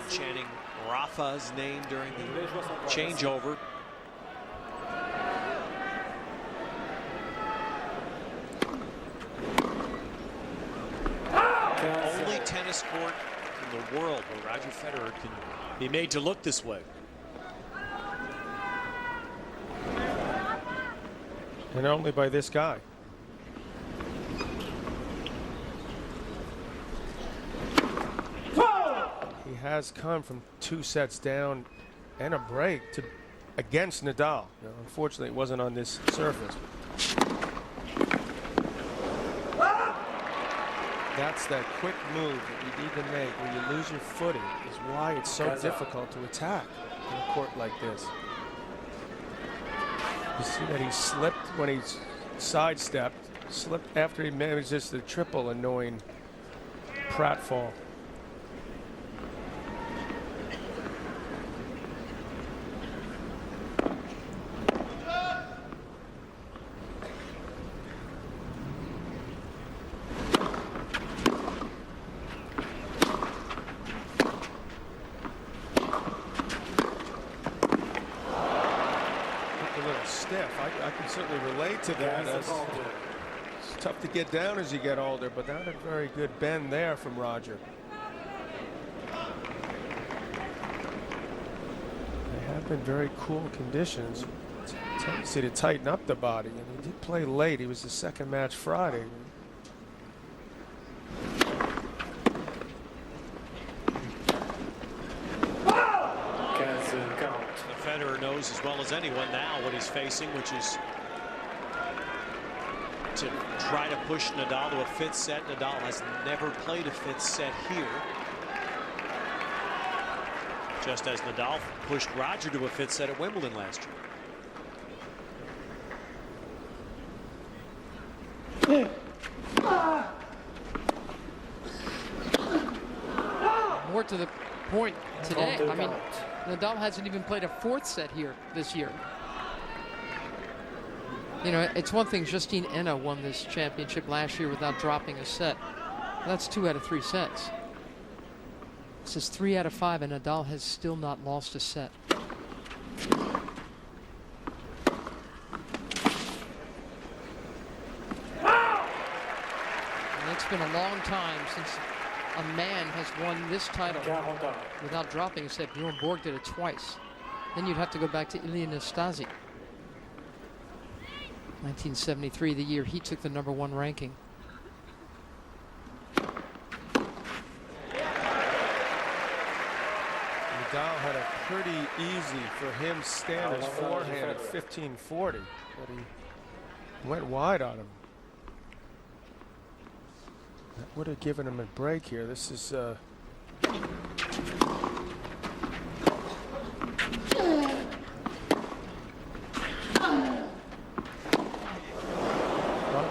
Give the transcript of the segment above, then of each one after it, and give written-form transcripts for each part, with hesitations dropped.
chanting Rafa's name during the changeover. Only tennis court in the world where Roger Federer can be made to look this way. And only by this guy. He has come from 2 sets down and a break to against Nadal. You know, unfortunately, it wasn't on this surface. That's that quick move that you need to make when you lose your footing, is why it's so difficult to attack in a court like this. You see that he slipped when he sidestepped, slipped after he managed just the triple annoying pratfall. Stiff. I can certainly relate to that. It's tough to get down as you get older, but not a very good bend there from Roger. They have been very cool conditions. Tendency to tighten up the body, and he did play late. He was the second match Friday. Federer knows as well as anyone now what he's facing, which is to try to push Nadal to a 5th set. Nadal has never played a 5th set here. Just as Nadal pushed Roger to a 5th set at Wimbledon last year. More to the point today. I mean, Nadal hasn't even played a 4th set here this year. You know, it's one thing Justine Henin won this championship last year without dropping a set. That's 2 out of 3 sets. This is 3 out of 5, and Nadal has still not lost a set. And it's been a long time since a man has won this title without dropping a set. Bjorn Borg did it twice. Then you'd have to go back to Ilie Nastase. 1973, the year he took the #1 ranking. Nadal had a pretty easy for him standards forehand at 1540, but he went wide on him. That would have given him a break here. This is Roger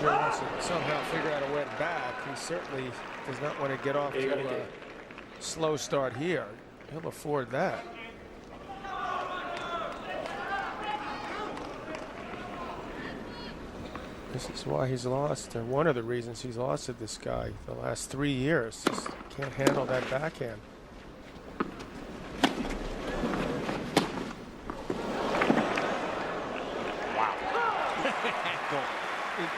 wants to somehow figure out a way back. He certainly does not want to get off to a slow start here. He'll afford that. This is why he's lost, or one of the reasons he's lost to this guy the last 3 years. Just can't handle that backhand. Wow.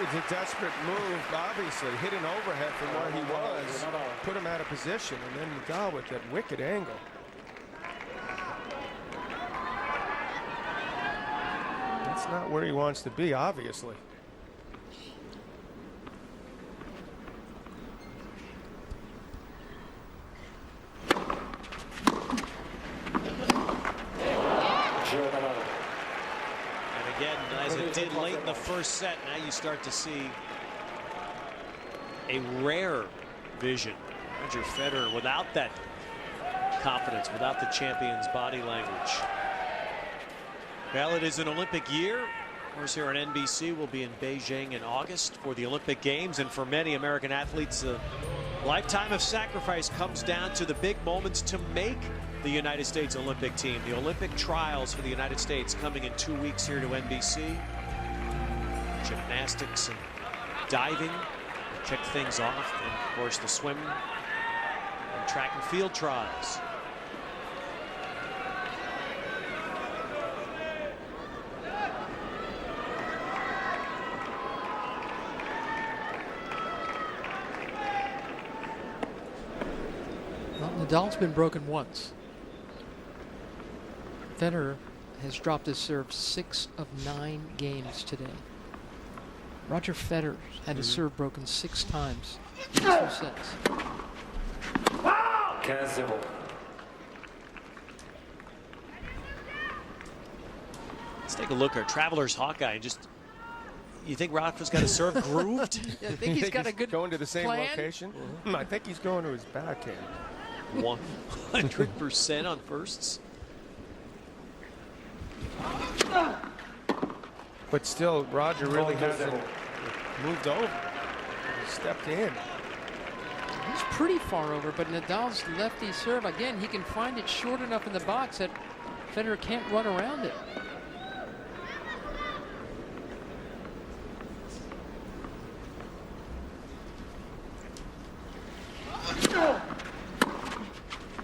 It's a desperate move, obviously. Hit an overhead from where he was, put him out of position, and then Nadal with that wicked angle. That's not where he wants to be, obviously. As it did late in the 1st set, now you start to see a rare vision. Roger Federer without that confidence, without the champion's body language. Well, it is an Olympic year. Of course, here on NBC, we'll be in Beijing in August for the Olympic Games. And for many American athletes, a lifetime of sacrifice comes down to the big moments to make the United States Olympic team. The Olympic trials for the United States coming in 2 weeks here to NBC. Gymnastics and diving check things off. And of course the swim and track and field trials. Nadal's been broken once. Federer has dropped his serve 6 of 9 games today. Roger Federer had his serve broken 6 times in 2 sets. 15-0. Let's take a look at Travelers Hawkeye and just. You think Rafa's got a serve grooved? I think he's got a good going to the same plan. location. I think he's going to his backhand. 100% on firsts. But still, Roger really hasn't moved over. He stepped in. He's pretty far over, but Nadal's lefty serve, again, he can find it short enough in the box that Federer can't run around it.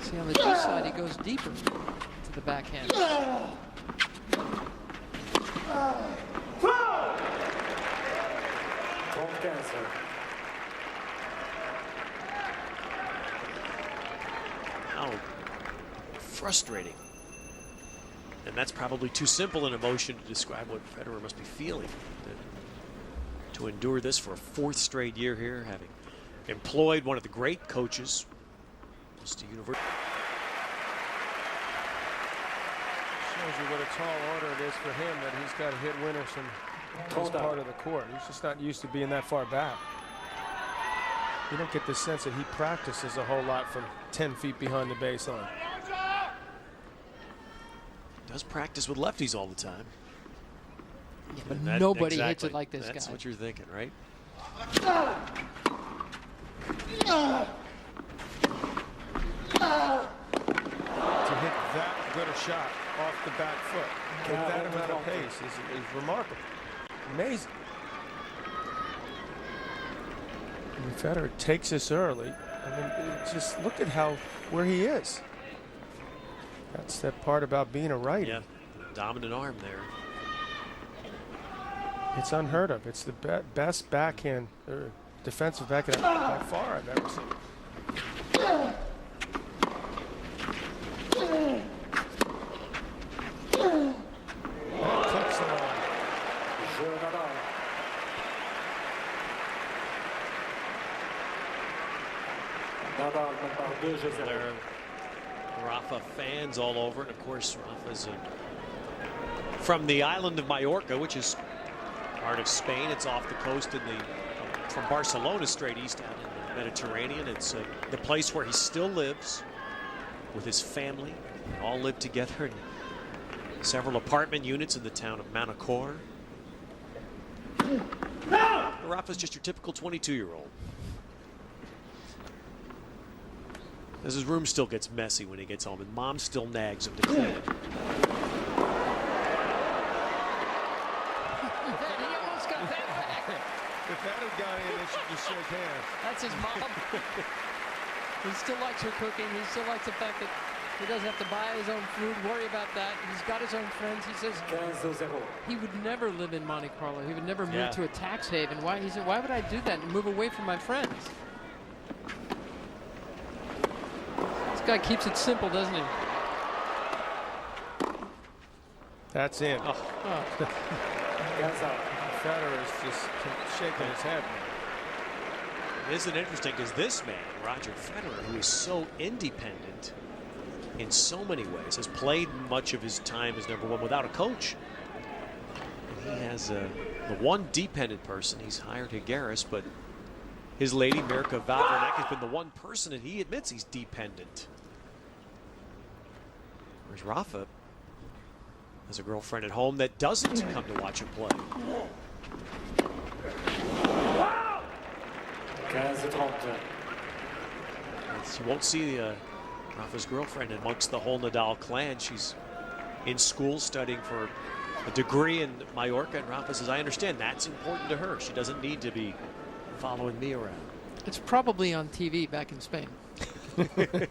See, on the D side, he goes deeper to the backhand. How frustrating. And that's probably too simple an emotion to describe what Federer must be feeling. To endure this for a 4th straight year here, having employed one of the great coaches, just a university. Shows you what a tall order it is for him that he's got to hit winners from this part of the court. He's just not used to being that far back. You don't get the sense that he practices a whole lot from 10 feet behind the baseline. Does practice with lefties all the time. Yeah, but And nobody hits exactly, it like this That's guy. what you're thinking, right? To hit that good a shot off the back foot with that amount of pace is remarkable. Amazing. And Federer takes this early. I mean, just look at where he is. That's that part about being a righty. Yeah, dominant arm there. It's unheard of. It's the best backhand, or defensive backhand by far I've ever seen. That clips the line. There are Rafa fans all over, and of course Rafa's from the island of Mallorca, which is part of Spain. It's off the coast from Barcelona straight east out in the Mediterranean. It's the place where he still lives with his family. They all live together in several apartment units in the town of Manacor. Rafa's just your typical 22-year-old. As his room still gets messy when he gets home, and mom still nags him to clean it. He almost got that back. If that had gone in, they should just shake hands. That's his mom. He still likes her cooking. He still likes the fact that he doesn't have to buy his own food, worry about that. He's got his own friends. He says he would never live in Monte Carlo. He would never move to a tax haven. Why? He said, why would I do that and move away from my friends? This guy keeps it simple, doesn't he? That's in. Oh. Federer is just shaking his head. Isn't it interesting because this man, Roger Federer, who is so independent in so many ways, has played much of his time as #1 without a coach. And he has the one dependent person. He's hired Higueras, but his lady, Mirka Valvernek, has been the one person that he admits he's dependent. Whereas Rafa has a girlfriend at home that doesn't come to watch him play. 15-30. You won't see Rafa's girlfriend amongst the whole Nadal clan. She's in school studying for a degree in Mallorca, and Rafa says, I understand that's important to her. She doesn't need to be following me around. It's probably on TV back in Spain. 15-40.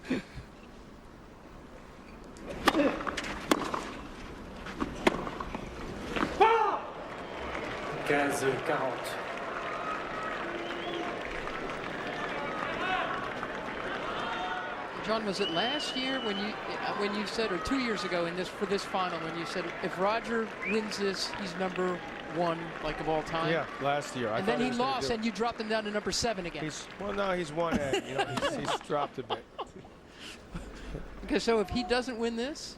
John, was it last year when you said, or 2 years ago for this final, when you said if Roger wins this, he's number 1 like of all time? Yeah, last year. And then he lost, and you dropped him down to number 7 again. Well, no, he's 1 head. You know, he's dropped a bit. Okay, so if he doesn't win this,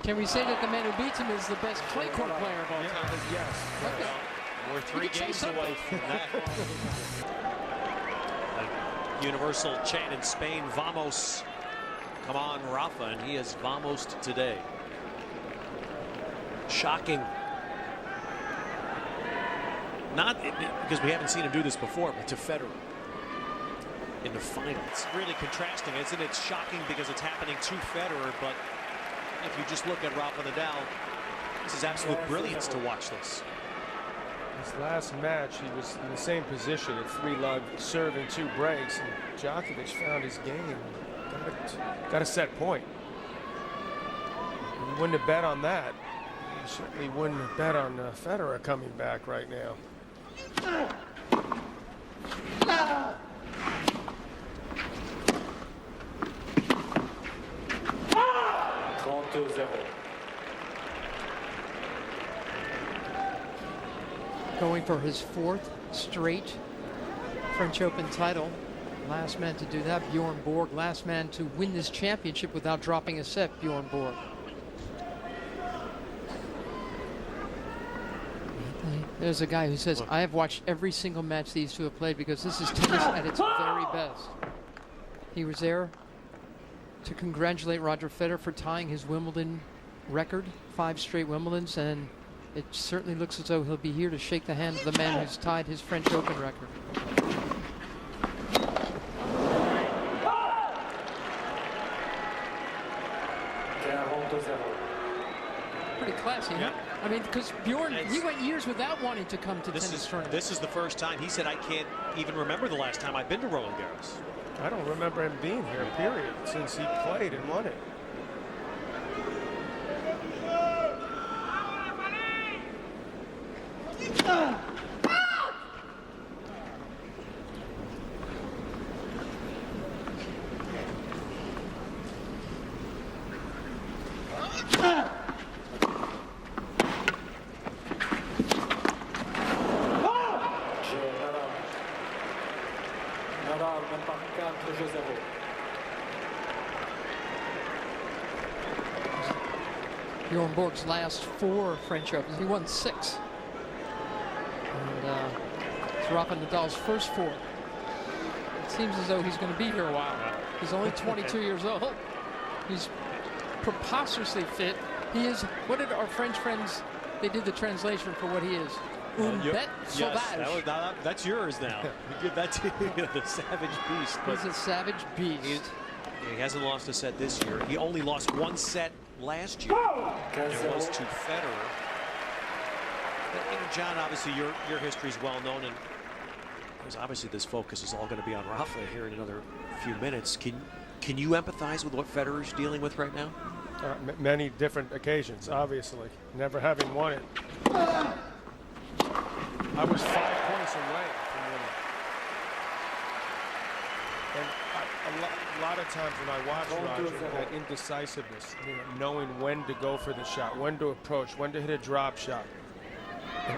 can we say that the man who beats him is the best clay court player of all time? Yes. Okay. We're 3 games away from that. A universal chant in Spain, vamos. Come on, Rafa, and he has vamos today. Shocking. Not because we haven't seen him do this before, but to Federer in the final. It's really contrasting, isn't it? It's shocking because it's happening to Federer, but if you just look at Rafa Nadal, this is absolute brilliance to watch this. His last match, he was in the same position at 3-love serve and 2 breaks, and Djokovic found his game. Got a set point. You wouldn't have bet on that. You certainly wouldn't have bet on Federer coming back right now. Going for his 4th straight French Open title. Last man to do that, Bjorn Borg. Last man to win this championship without dropping a set, Bjorn Borg. There's a guy who says, I have watched every single match these two have played because this is tennis at its very best. He was there to congratulate Roger Federer for tying his Wimbledon record, 5 straight Wimbledons, and it certainly looks as though he'll be here to shake the hand of the man who's tied his French Open record. Pretty classy, huh? I mean, because Bjorn, he went years without wanting to come to tennis tournament. This is the first time. He said, I can't even remember the last time I've been to Roland Garros. I don't remember him being here, period, since he played and won it. Bjorn Borg's last 4 French Opens, he won 6. And it's Rafa Nadal's first 4. It seems as though he's going to be here a while. He's only 22 years old. He's preposterously fit. He is, what did our French friends, they did the translation for what he is. Bête sauvage. Yes, that's yours now. We give that to the savage beast. He's a savage beast. He hasn't lost a set this year. He only lost 1 set last year. It was to Federer. But, you know, John, obviously your history is well known, and because obviously this focus is all going to be on Rafa here in another few minutes. Can you empathize with what Federer's dealing with right now? Many different occasions, obviously. Never having won it. I was 5 points away from winning. And a lot of times when I watch Roger, that indecisiveness, you know, knowing when to go for the shot, when to approach, when to hit a drop shot, and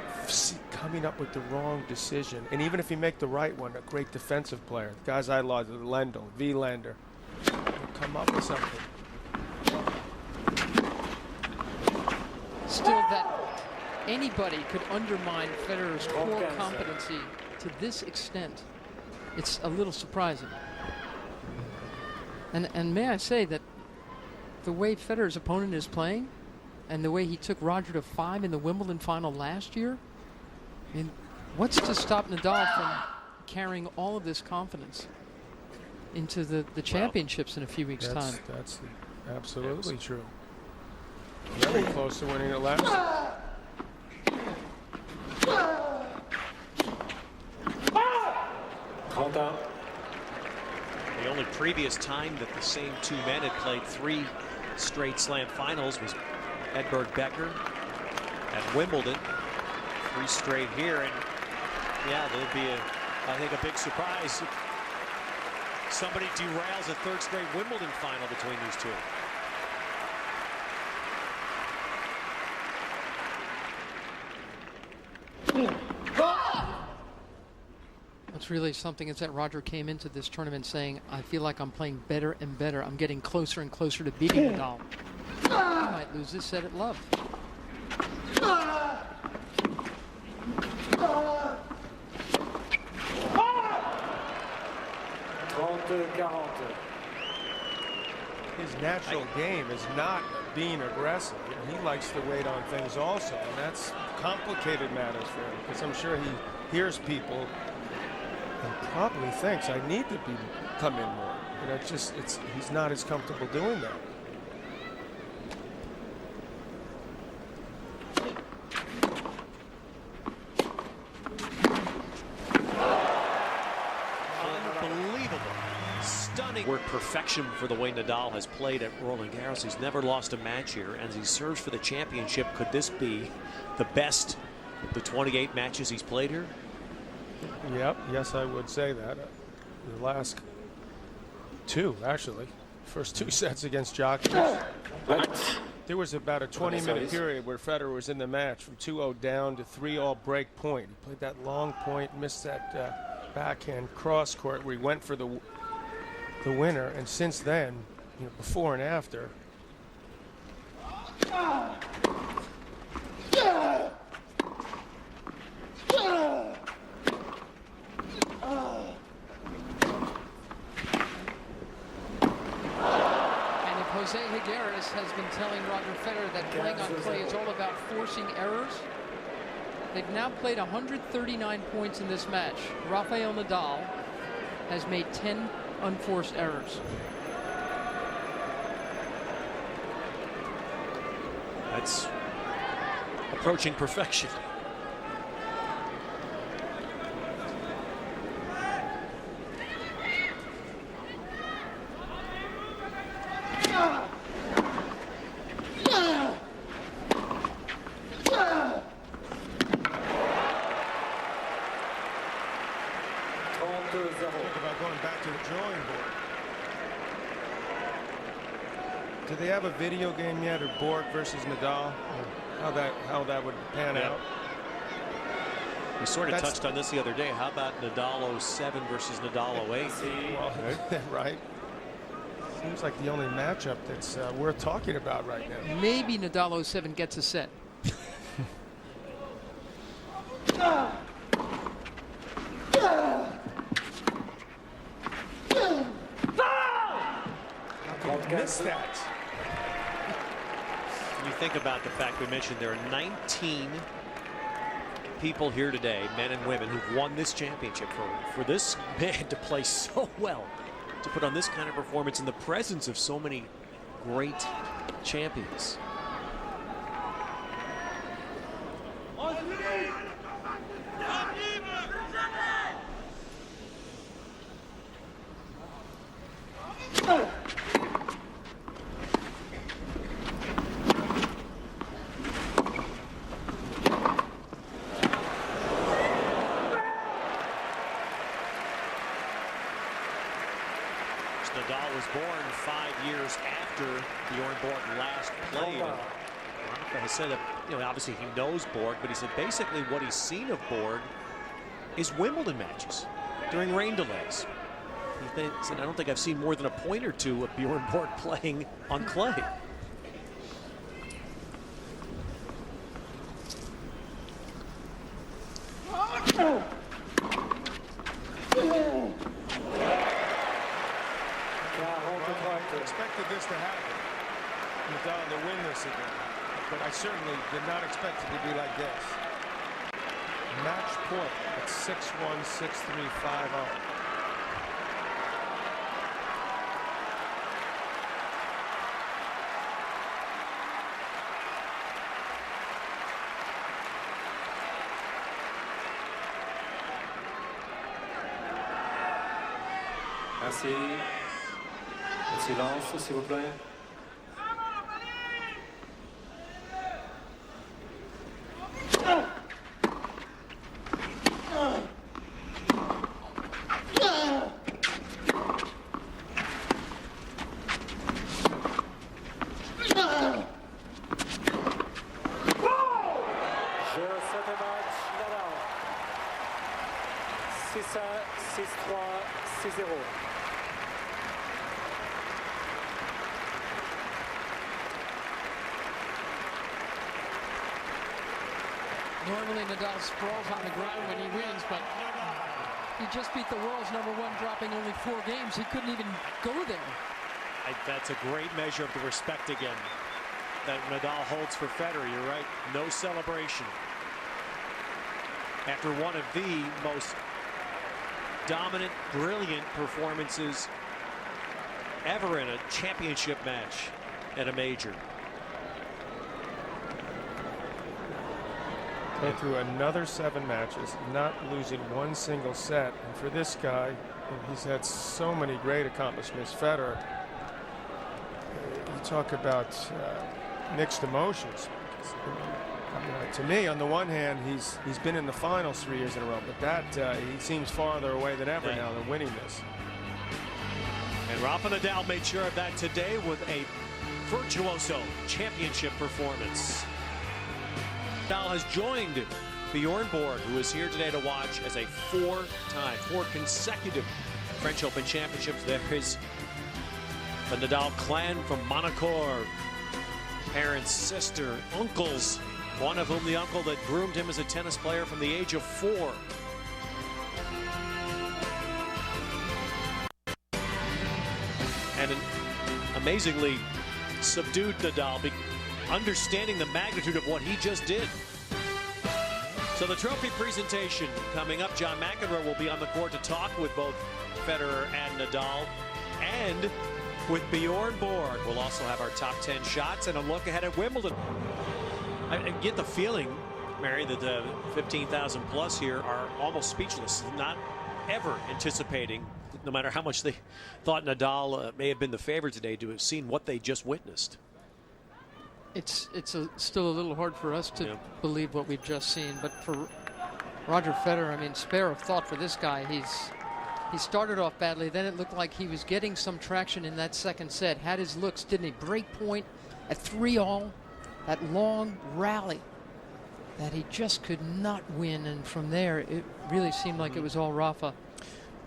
coming up with the wrong decision. And even if you make the right one, a great defensive player, the guys I love, Lendl, Wilander, come up with something. Still, that anybody could undermine Federer's core competency to this extent, it's a little surprising. And may I say that the way Federer's opponent is playing and the way he took Roger to 5 in the Wimbledon final last year, I mean, what's to stop Nadal from carrying all of this confidence into the championships in a few weeks' time? That's absolutely true. Very close to winning it last. The only previous time that the same 2 men had played 3 straight slam finals was Edberg Becker at Wimbledon. 3 straight here, and yeah, there'll be I think a big surprise. Somebody derails a 3rd straight Wimbledon final between these two. What's really something is that Roger came into this tournament saying, I feel like I'm playing better and better. I'm getting closer and closer to beating Nadal. He might lose this set at love. His natural game is not being aggressive. You know, he likes to wait on things also, and that's complicated matters for him, because I'm sure he hears people and probably thinks I need to come in more. You know, he's not as comfortable doing that. Unbelievable. Stunning word perfection for the way Nadal has played at Roland Garros. He's never lost a match here, and as he serves for the championship, could this be the best of the 28 matches he's played here? Yep, yes, I would say that. The last 2, actually. First 2 sets against Djokovic. There was about a 20-minute period where Federer was in the match from 2-0 down to 3-all break point. He played that long point, missed that backhand cross court where he went for the winner, and since then, you know, before and after, Jose Higueras has been telling Roger Federer that playing on clay is all about forcing errors. They've now played 139 points in this match. Rafael Nadal has made 10 unforced errors. That's approaching perfection. think about going back to the drawing board. Do they have a video game yet, or Borg versus Nadal? How that would pan out? We sort of touched on this the other day. How about Nadal 07 versus Nadal 08? Well, right. Seems like the only matchup that's worth talking about right now. Maybe Nadal 07 gets a set. Missed that. When you think about the fact we mentioned there are 19 people here today, men and women, who've won this championship. For this man to play so well, to put on this kind of performance in the presence of so many great champions. Nadal was born 5 years after Bjorn Borg last played. Rafa has said that, obviously he knows Borg, but he said basically what he's seen of Borg is Wimbledon matches during rain delays. He said, I don't think I've seen more than a point or two of Bjorn Borg playing on clay. Expected this to happen. Nadal to win this again, but I certainly did not expect it to be like this. Match point at 6-1, 6-3, 5-0. Merci. Silence, s'il vous plaît. 7 match, Nadal. 6-1, 6-3, 6-0. Normally Nadal sprawls on the ground when he wins, but he just beat the world's #1, dropping only 4 games. He couldn't even go there. That's a great measure of the respect again that Nadal holds for Federer. You're right. No celebration. After one of the most dominant, brilliant performances ever in a championship match at a major. Go through another 7 matches, not losing one single set. And for this guy, he's had so many great accomplishments. Federer, you talk about mixed emotions. To me, on the one hand, he's been in the finals 3 years in a row, but that he seems farther away than ever now than winning this. And Rafa Nadal made sure of that today with a virtuoso championship performance. Nadal has joined Bjorn Borg, who is here today to watch as a 4 consecutive French Open championships. There is the Nadal clan from Monaco, parents, sister, uncles, one of whom the uncle that groomed him as a tennis player from the age of 4. And an amazingly subdued Nadal, understanding the magnitude of what he just did. So the trophy presentation coming up. John McEnroe will be on the court to talk with both Federer and Nadal, and with Bjorn Borg. We'll also have our top 10 shots and a look ahead at Wimbledon. I get the feeling, Mary, that the 15,000 plus here are almost speechless, not ever anticipating, no matter how much they thought Nadal may have been the favorite today, to have seen what they just witnessed. It's still a little hard for us to believe what we've just seen, but for Roger Federer, I mean, spare of thought for this guy. He started off badly, then it looked like he was getting some traction in that second set, had his looks, didn't he? Break point at 3-all, that long rally that he just could not win, and from there it really seemed like it was all Rafa.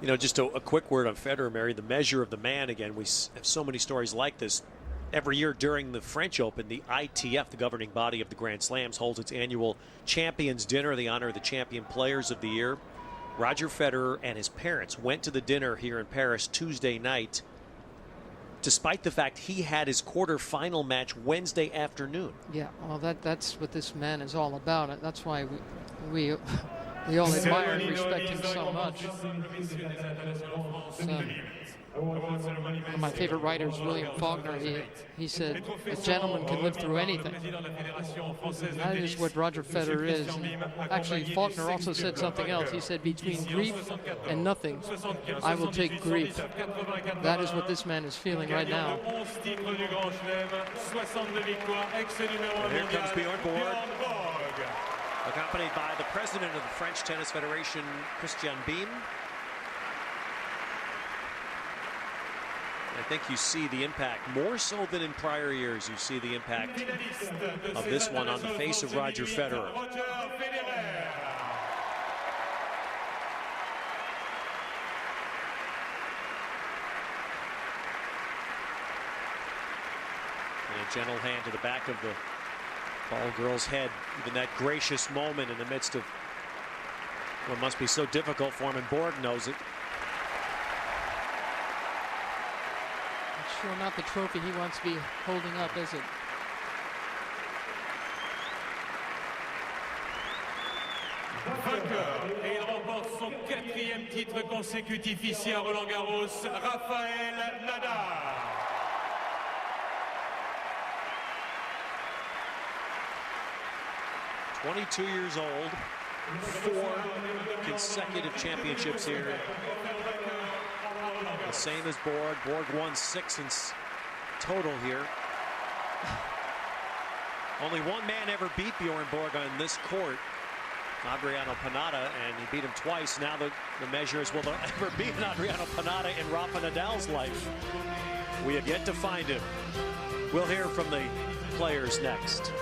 You know, just a quick word on Federer, Mary, the measure of the man. Again, we have so many stories like this. Every year during the French Open, the ITF, the governing body of the Grand Slams, holds its annual Champions Dinner, the honor of the champion players of the year. Roger Federer and his parents went to the dinner here in Paris Tuesday night, despite the fact he had his quarterfinal match Wednesday afternoon. Yeah, well, that's what this man is all about, and that's why we all admire and respect him so much. One of my favorite writers, William Faulkner, he said, a gentleman can live through anything. That is what Roger Federer is. And actually, Faulkner also said something else. He said, between grief and nothing, I will take grief. That is what this man is feeling right now. And here comes Bjorn Borg, accompanied by the president of the French Tennis Federation, Christian Beam. I think you see the impact, more so than in prior years, you see the impact of this one on the face of Roger Federer. And a gentle hand to the back of the ball girl's head. Even that gracious moment in the midst of what must be so difficult for him, and Borg knows it. Sure not the trophy he wants to be holding up, is it? Vainqueur, et il remporte son 4e titre consécutif ici à Roland-Garros, Rafael Nadal. 22 years old, 4 consecutive championships here. The same as Borg. Borg won 6 in total here. Only one man ever beat Bjorn Borg on this court, Adriano Panatta, and he beat him twice. Now the measure is, will there ever be an Adriano Panatta in Rafa Nadal's life? We have yet to find him. We'll hear from the players next.